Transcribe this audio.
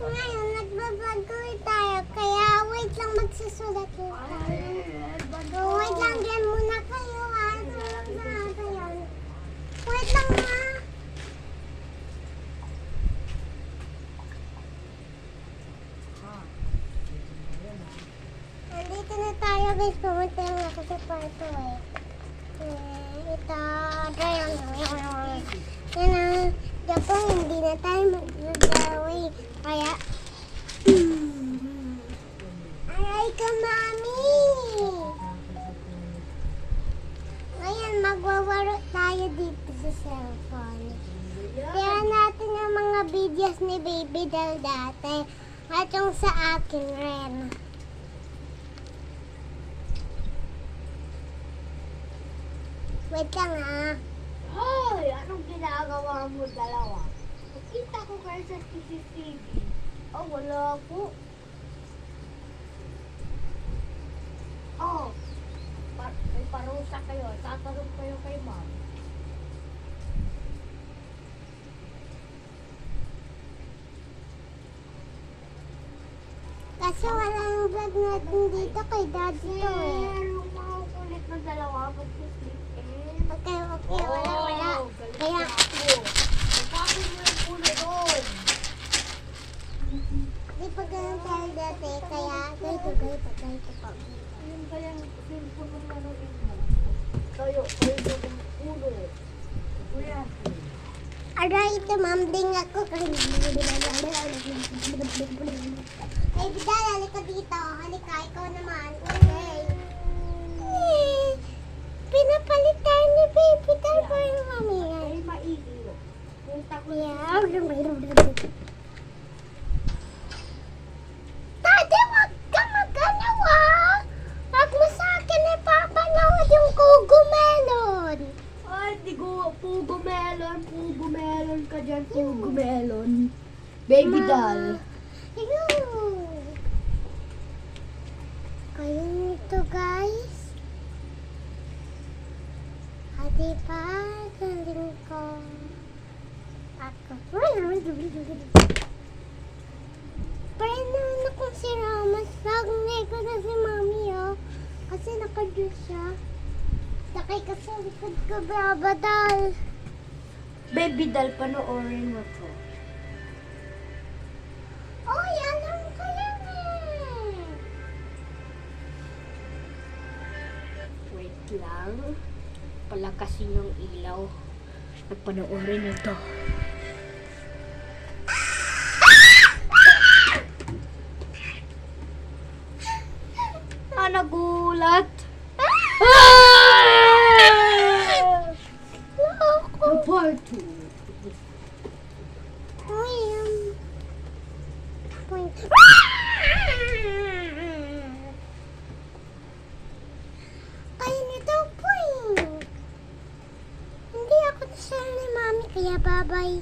Ngayon, nagbabagoy tayo. Kaya wait lang magsusulat ko. Wait lang dyan muna kayo ha. Wait lang ha. Nandito na tayo guys. Pumunta lang ako sa kwarto eh. Ito. Yan na. Dapo hindi na tayo mag-drawing. Kaya aray ka mami. Ngayon magwawaro tayo dito sa cellphone. Kaya natin ang mga videos ni Baby Dal dati. At yung sa akin rin. Wait lang ha. Hoy! Anong ginagawa mo dalawa? Nakita ko kayo sa CCTV. Oh, wala po. Oh, may parusa kayo. Tatanong kayo kay ma'am. Kasi wala yung vlog natin dito kay daddy to eh. Yung mga kulit na dalawa, mag-sleep in. Okay, wala. Kaya, Bakit mo yung pulo doon? di pa ganun tayo dati. Kaya, ganito pa. Yun ba yung cellphone ng laruin mo? Kayo yung pulo. Kuya. Aray, ito ma'am, ding ako. Ay, Bidal, halika dito. Halika, ikaw naman. Okay. Pinapalit tayo ni Baby Dal for yung mami. Ay, maigi. Punta ko Daddy, wag ka magalaw ah. Wag mo sa akin ipapanood yung Cocomelon. Ay, di ko. Pugo melon ka dyan. Pugo melon. Baby doll. Ayun. Kayo nito guys. Hadi pa, galing ko. Ako. Pero na kung si Ramas, lagnay ko na si Mami oh. Kasi nakadress siya. Sakay ka sa likod ko, Babadal. Baby doll, panoorin mo to. Oy, alam ko yan eh. Wait lang. Palakasin yung ilaw. Panoorin ito. Nagulat. Loko. Part 2. Uy, point. Kayo nito, point. Hindi ako na ni Mami, kaya bye-bye.